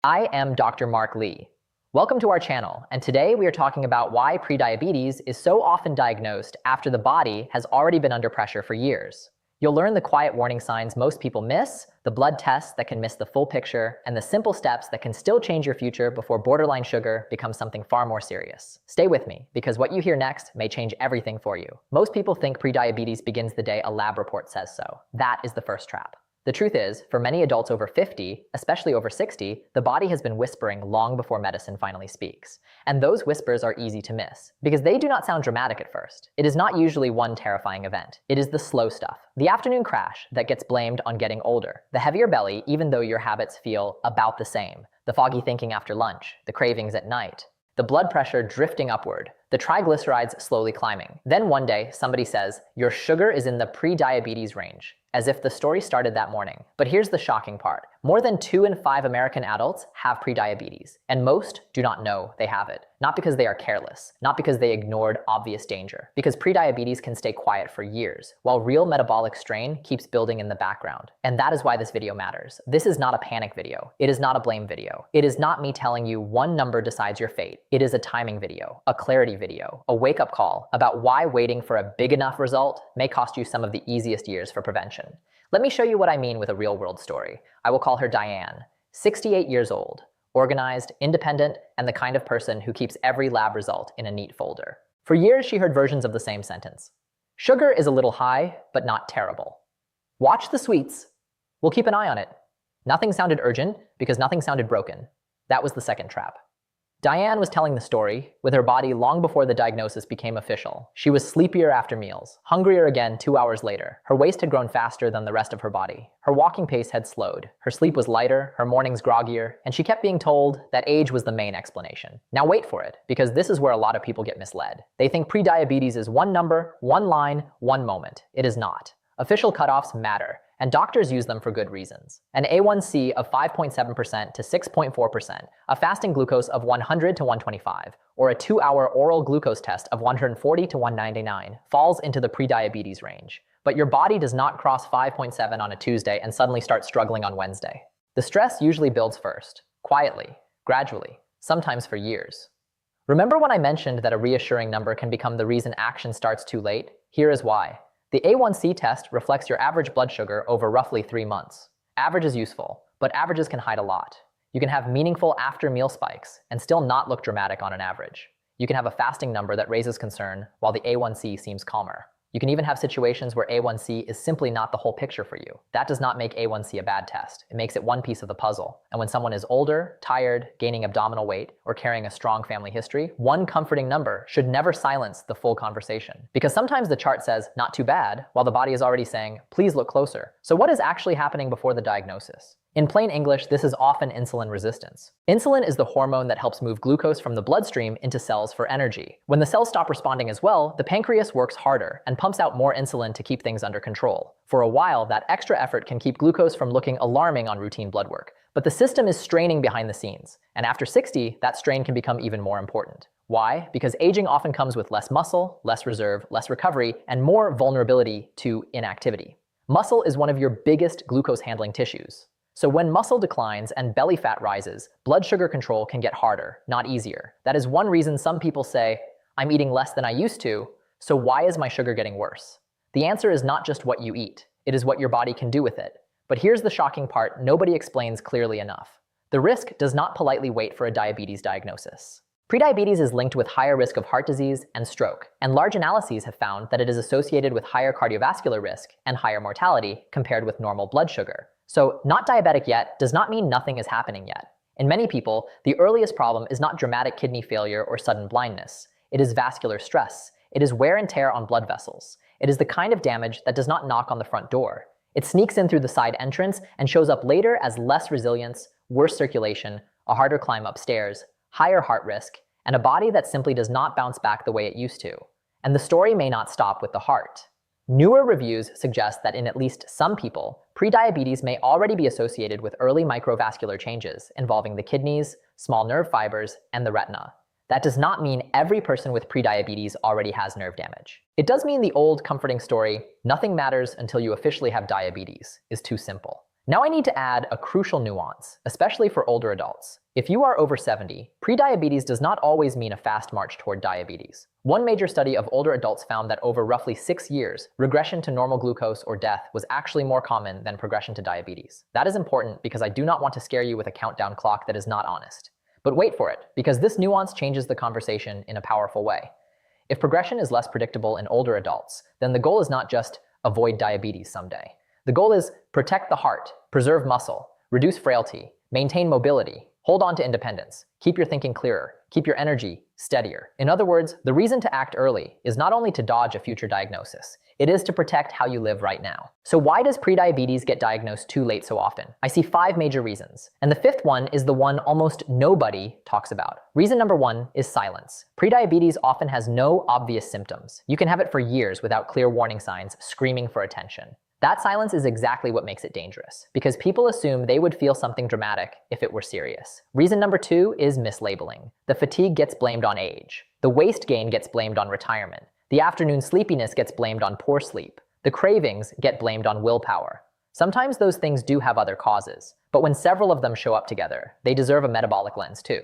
I am Dr. Mark Lee. Welcome to our channel, and today we are talking about why prediabetes is so often diagnosed after the body has already been under pressure for years. You'll learn the quiet warning signs most people miss, the blood tests that can miss the full picture, and the simple steps that can still change your future before borderline sugar becomes something far more serious. Stay with me, because what you hear next may change everything for you. Most people think prediabetes begins the day a lab report says so. That is the first trap. The truth is, for many adults over 50, especially over 60, the body has been whispering long before medicine finally speaks. And those whispers are easy to miss, because they do not sound dramatic at first. It is not usually one terrifying event. It is the slow stuff. The afternoon crash that gets blamed on getting older. The heavier belly, even though your habits feel about the same. The foggy thinking after lunch. The cravings at night. The blood pressure drifting upward. The triglycerides slowly climbing. Then one day, somebody says, your sugar is in the pre-diabetes range. As if the story started that morning. But here's the shocking part. More than 2 in 5 American adults have prediabetes, and most do not know they have it. Not because they are careless, not because they ignored obvious danger, because prediabetes can stay quiet for years, while real metabolic strain keeps building in the background. And that is why this video matters. This is not a panic video. It is not a blame video. It is not me telling you one number decides your fate. It is a timing video, a clarity video, a wake-up call about why waiting for a big enough result may cost you some of the easiest years for prevention. Let me show you what I mean with a real-world story. I will call her Diane, 68 years old, organized, independent, and the kind of person who keeps every lab result in a neat folder. For years, she heard versions of the same sentence. Sugar is a little high, but not terrible. Watch the sweets. We'll keep an eye on it. Nothing sounded urgent because nothing sounded broken. That was the second trap. Diane was telling the story with her body long before the diagnosis became official. She was sleepier after meals, hungrier again 2 hours later. Her waist had grown faster than the rest of her body. Her walking pace had slowed. Her sleep was lighter, her mornings groggier, and she kept being told that age was the main explanation. Now wait for it, because this is where a lot of people get misled. They think prediabetes is one number, one line, one moment. It is not. Official cutoffs matter, and doctors use them for good reasons. An A1C of 5.7% to 6.4%, a fasting glucose of 100 to 125, or a 2-hour oral glucose test of 140 to 199 falls into the prediabetes range. But your body does not cross 5.7 on a Tuesday and suddenly start struggling on Wednesday. The stress usually builds first, quietly, gradually, sometimes for years. Remember when I mentioned that a reassuring number can become the reason action starts too late? Here is why. The A1C test reflects your average blood sugar over roughly 3 months. Average is useful, but averages can hide a lot. You can have meaningful after-meal spikes and still not look dramatic on an average. You can have a fasting number that raises concern while the A1C seems calmer. You can even have situations where A1C is simply not the whole picture for you. That does not make A1C a bad test. It makes it one piece of the puzzle. And when someone is older, tired, gaining abdominal weight, or carrying a strong family history, one comforting number should never silence the full conversation. Because sometimes the chart says, not too bad, while the body is already saying, please look closer. So what is actually happening before the diagnosis? In plain English, this is often insulin resistance. Insulin is the hormone that helps move glucose from the bloodstream into cells for energy. When the cells stop responding as well, the pancreas works harder and pumps out more insulin to keep things under control. For a while, that extra effort can keep glucose from looking alarming on routine blood work. But the system is straining behind the scenes. And after 60, that strain can become even more important. Why? Because aging often comes with less muscle, less reserve, less recovery, and more vulnerability to inactivity. Muscle is one of your biggest glucose handling tissues. So when muscle declines and belly fat rises, blood sugar control can get harder, not easier. That is one reason some people say, I'm eating less than I used to, so why is my sugar getting worse? The answer is not just what you eat, it is what your body can do with it. But here's the shocking part nobody explains clearly enough. The risk does not politely wait for a diabetes diagnosis. Prediabetes is linked with higher risk of heart disease and stroke, and large analyses have found that it is associated with higher cardiovascular risk and higher mortality compared with normal blood sugar. So not diabetic yet does not mean nothing is happening yet. In many people, the earliest problem is not dramatic kidney failure or sudden blindness. It is vascular stress. It is wear and tear on blood vessels. It is the kind of damage that does not knock on the front door. It sneaks in through the side entrance and shows up later as less resilience, worse circulation, a harder climb upstairs, higher heart risk, and a body that simply does not bounce back the way it used to. And the story may not stop with the heart. Newer reviews suggest that in at least some people, prediabetes may already be associated with early microvascular changes involving the kidneys, small nerve fibers, and the retina. That does not mean every person with prediabetes already has nerve damage. It does mean the old comforting story, nothing matters until you officially have diabetes, is too simple. Now I need to add a crucial nuance, especially for older adults. If you are over 70, prediabetes does not always mean a fast march toward diabetes. One major study of older adults found that over roughly 6 years, regression to normal glucose or death was actually more common than progression to diabetes. That is important because I do not want to scare you with a countdown clock that is not honest. But wait for it, because this nuance changes the conversation in a powerful way. If progression is less predictable in older adults, then the goal is not just avoid diabetes someday. The goal is protect the heart, preserve muscle, reduce frailty, maintain mobility, hold on to independence, keep your thinking clearer, keep your energy steadier. In other words, the reason to act early is not only to dodge a future diagnosis, it is to protect how you live right now. So why does prediabetes get diagnosed too late so often? I see 5 major reasons, and the 5th one is the one almost nobody talks about. Reason number 1 is silence. Prediabetes often has no obvious symptoms. You can have it for years without clear warning signs screaming for attention. That silence is exactly what makes it dangerous, because people assume they would feel something dramatic if it were serious. Reason number 2 is mislabeling. The fatigue gets blamed on age. The waist gain gets blamed on retirement. The afternoon sleepiness gets blamed on poor sleep. The cravings get blamed on willpower. Sometimes those things do have other causes, but when several of them show up together, they deserve a metabolic lens too.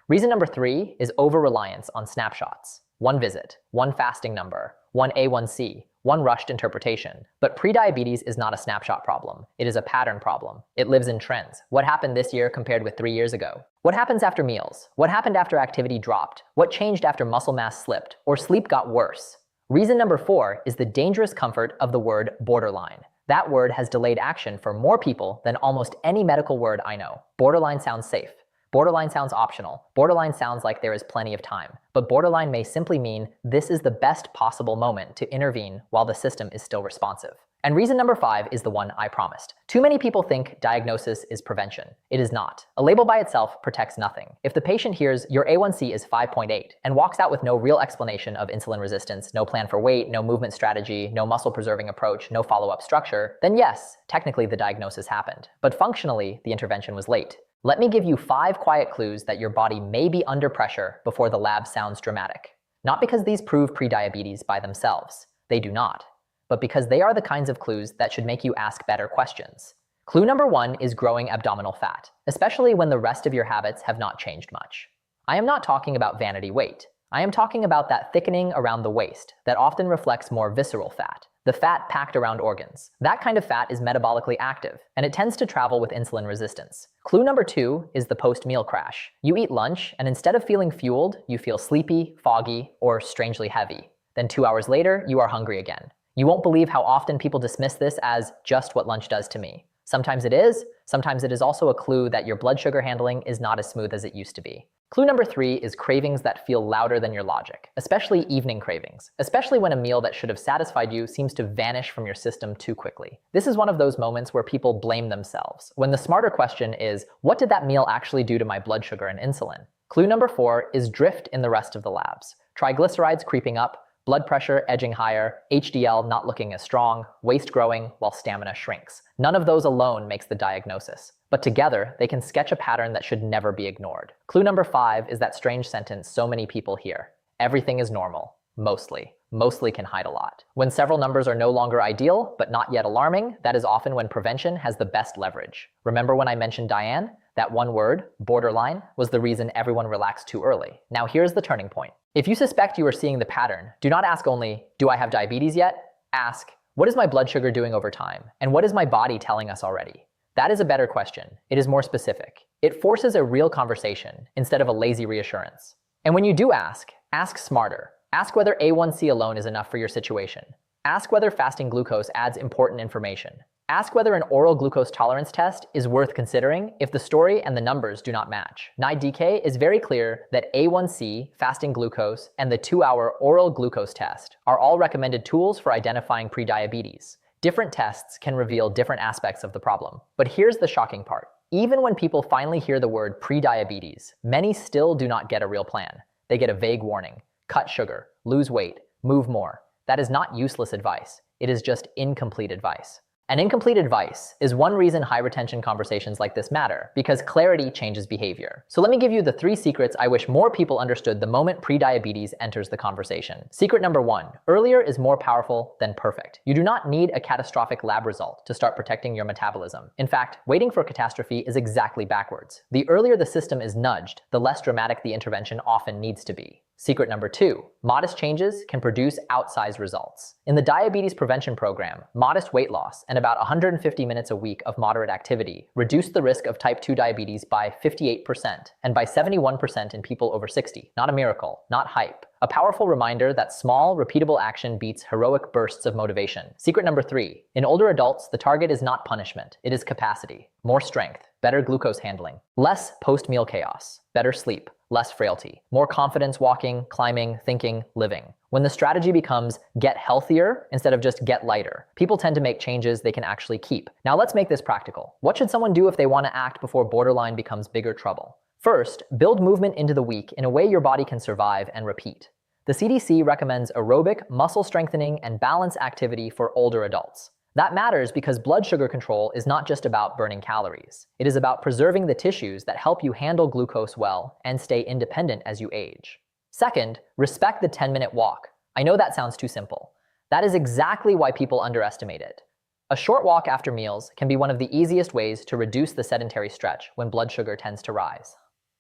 Reason number 3 is over-reliance on snapshots. One visit, one fasting number, one A1C, one rushed interpretation. But prediabetes is not a snapshot problem. It is a pattern problem. It lives in trends. What happened this year compared with 3 years ago? What happens after meals? What happened after activity dropped? What changed after muscle mass slipped or sleep got worse? Reason number 4 is the dangerous comfort of the word borderline. That word has delayed action for more people than almost any medical word I know. Borderline sounds safe. Borderline sounds optional. Borderline sounds like there is plenty of time. But borderline may simply mean this is the best possible moment to intervene while the system is still responsive. And reason number 5 is the one I promised. Too many people think diagnosis is prevention. It is not. A label by itself protects nothing. If the patient hears your A1C is 5.8 and walks out with no real explanation of insulin resistance, no plan for weight, no movement strategy, no muscle preserving approach, no follow-up structure, then yes, technically the diagnosis happened. But functionally, the intervention was late. Let me give you 5 quiet clues that your body may be under pressure before the lab sounds dramatic. Not because these prove prediabetes by themselves. They do not. But because they are the kinds of clues that should make you ask better questions. Clue number 1 is growing abdominal fat, especially when the rest of your habits have not changed much. I am not talking about vanity weight. I am talking about that thickening around the waist that often reflects more visceral fat, the fat packed around organs. That kind of fat is metabolically active, and it tends to travel with insulin resistance. Clue number 2 is the post-meal crash. You eat lunch, and instead of feeling fueled, you feel sleepy, foggy, or strangely heavy. Then 2 hours later, you are hungry again. You won't believe how often people dismiss this as just what lunch does to me. Sometimes it is also a clue that your blood sugar handling is not as smooth as it used to be. Clue number 3 is cravings that feel louder than your logic, especially evening cravings, especially when a meal that should have satisfied you seems to vanish from your system too quickly. This is one of those moments where people blame themselves, when the smarter question is, what did that meal actually do to my blood sugar and insulin? Clue number 4 is drift in the rest of the labs. Triglycerides creeping up, blood pressure edging higher, HDL not looking as strong, waist growing while stamina shrinks. None of those alone makes the diagnosis. But together, they can sketch a pattern that should never be ignored. Clue number 5 is that strange sentence so many people hear. Everything is normal. Mostly. Mostly can hide a lot. When several numbers are no longer ideal, but not yet alarming, that is often when prevention has the best leverage. Remember when I mentioned Diane? That one word, borderline, was the reason everyone relaxed too early. Now here's the turning point. If you suspect you are seeing the pattern, do not ask only, do I have diabetes yet? Ask, what is my blood sugar doing over time? And what is my body telling us already? That is a better question. It is more specific. It forces a real conversation instead of a lazy reassurance. And when you do ask smarter. Ask whether A1C alone is enough for your situation. Ask whether fasting glucose adds important information. Ask whether an oral glucose tolerance test is worth considering if the story and the numbers do not match. NIDK is very clear that A1C, fasting glucose, and the 2-hour oral glucose test are all recommended tools for identifying prediabetes. Different tests can reveal different aspects of the problem. But here's the shocking part. Even when people finally hear the word prediabetes, many still do not get a real plan. They get a vague warning. Cut sugar, lose weight, move more. That is not useless advice. It is just incomplete advice. And incomplete advice is one reason high retention conversations like this matter, because clarity changes behavior. So let me give you the 3 secrets I wish more people understood the moment prediabetes enters the conversation. Secret number 1, earlier is more powerful than perfect. You do not need a catastrophic lab result to start protecting your metabolism. In fact, waiting for catastrophe is exactly backwards. The earlier the system is nudged, the less dramatic the intervention often needs to be. Secret number 2, modest changes can produce outsized results. In the diabetes prevention program, modest weight loss and about 150 minutes a week of moderate activity reduced the risk of type 2 diabetes by 58% and by 71% in people over 60. Not a miracle, not hype. A powerful reminder that small, repeatable action beats heroic bursts of motivation. Secret number 3, in older adults, the target is not punishment, it is capacity. More strength, better glucose handling, less post-meal chaos, better sleep, less frailty, more confidence walking, climbing, thinking, living. When the strategy becomes get healthier instead of just get lighter, people tend to make changes they can actually keep. Now let's make this practical. What should someone do if they want to act before borderline becomes bigger trouble? First, build movement into the week in a way your body can survive and repeat. The CDC recommends aerobic, muscle strengthening, and balance activity for older adults. That matters because blood sugar control is not just about burning calories. It is about preserving the tissues that help you handle glucose well and stay independent as you age. Second, respect the 10-minute walk. I know that sounds too simple. That is exactly why people underestimate it. A short walk after meals can be one of the easiest ways to reduce the sedentary stretch when blood sugar tends to rise.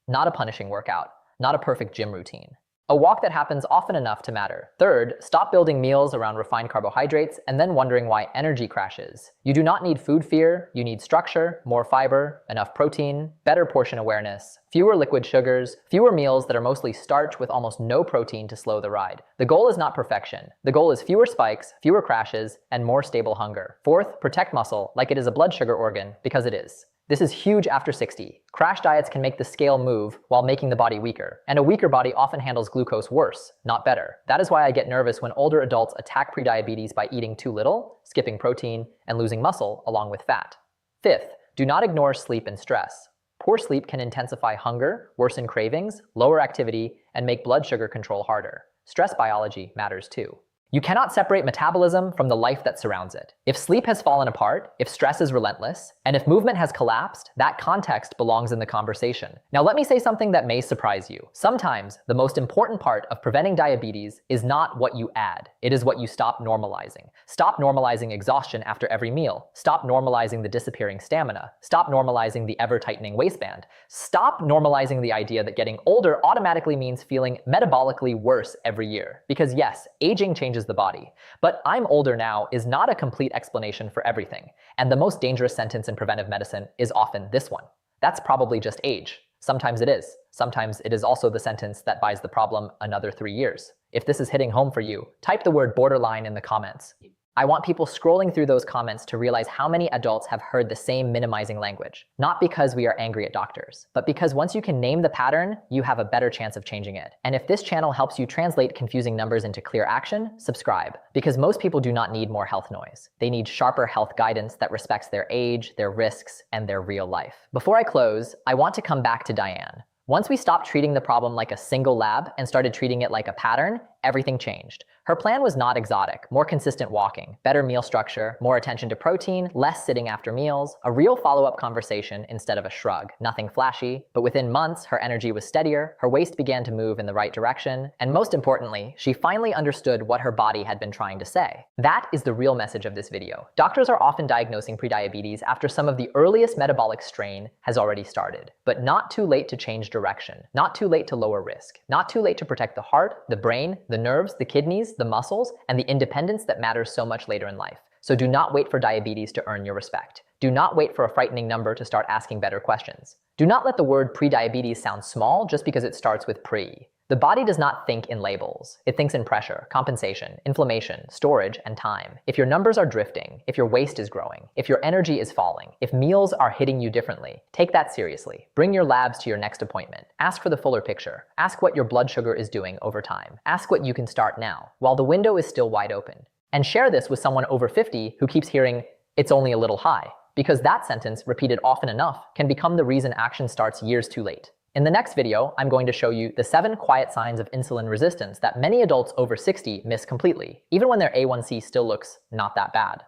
Not a punishing workout, not a perfect gym routine. A walk that happens often enough to matter. Third, stop building meals around refined carbohydrates and then wondering why energy crashes. You do not need food fear, you need structure, more fiber, enough protein, better portion awareness, fewer liquid sugars, fewer meals that are mostly starch with almost no protein to slow the ride. The goal is not perfection. The goal is fewer spikes, fewer crashes, and more stable hunger. Fourth, protect muscle like it is a blood sugar organ, because it is. This is huge after 60. Crash diets can make the scale move while making the body weaker, and a weaker body often handles glucose worse, not better. That is why I get nervous when older adults attack prediabetes by eating too little, skipping protein, and losing muscle along with fat. Fifth, do not ignore sleep and stress. Poor sleep can intensify hunger, worsen cravings, lower activity, and make blood sugar control harder. Stress biology matters too. You cannot separate metabolism from the life that surrounds it. If sleep has fallen apart, if stress is relentless, and if movement has collapsed, that context belongs in the conversation. Now let me say something that may surprise you. Sometimes the most important part of preventing diabetes is not what you add, it is what you stop normalizing. Stop normalizing exhaustion after every meal. Stop normalizing the disappearing stamina. Stop normalizing the ever-tightening waistband. Stop normalizing the idea that getting older automatically means feeling metabolically worse every year. Because yes, aging changes the body. But "I'm older now" is not a complete explanation for everything. And the most dangerous sentence in preventive medicine is often this one. That's probably just age. Sometimes it is. Sometimes it is also the sentence that buys the problem another 3 years. If this is hitting home for you, type the word borderline in the comments. I want people scrolling through those comments to realize how many adults have heard the same minimizing language. Not because we are angry at doctors, but because once you can name the pattern, you have a better chance of changing it. And if this channel helps you translate confusing numbers into clear action, subscribe. Because most people do not need more health noise. They need sharper health guidance that respects their age, their risks, and their real life. Before I close, I want to come back to Diane. Once we stopped treating the problem like a single lab and started treating it like a pattern, everything changed. Her plan was not exotic, more consistent walking, better meal structure, more attention to protein, less sitting after meals, a real follow-up conversation instead of a shrug. Nothing flashy, but within months, her energy was steadier, her waist began to move in the right direction, and most importantly, she finally understood what her body had been trying to say. That is the real message of this video. Doctors are often diagnosing prediabetes after some of the earliest metabolic strain has already started, but not too late to change direction, not too late to lower risk, not too late to protect the heart, the brain, the nerves, the kidneys, the muscles, and the independence that matters so much later in life. So do not wait for diabetes to earn your respect. Do not wait for a frightening number to start asking better questions. Do not let the word prediabetes sound small just because it starts with pre. The body does not think in labels. It thinks in pressure, compensation, inflammation, storage, and time. If your numbers are drifting, if your waist is growing, if your energy is falling, if meals are hitting you differently, take that seriously. Bring your labs to your next appointment. Ask for the fuller picture. Ask what your blood sugar is doing over time. Ask what you can start now, while the window is still wide open. And share this with someone over 50 who keeps hearing, "It's only a little high," because that sentence, repeated often enough, can become the reason action starts years too late. In the next video, I'm going to show you the 7 quiet signs of insulin resistance that many adults over 60 miss completely, even when their A1C still looks not that bad.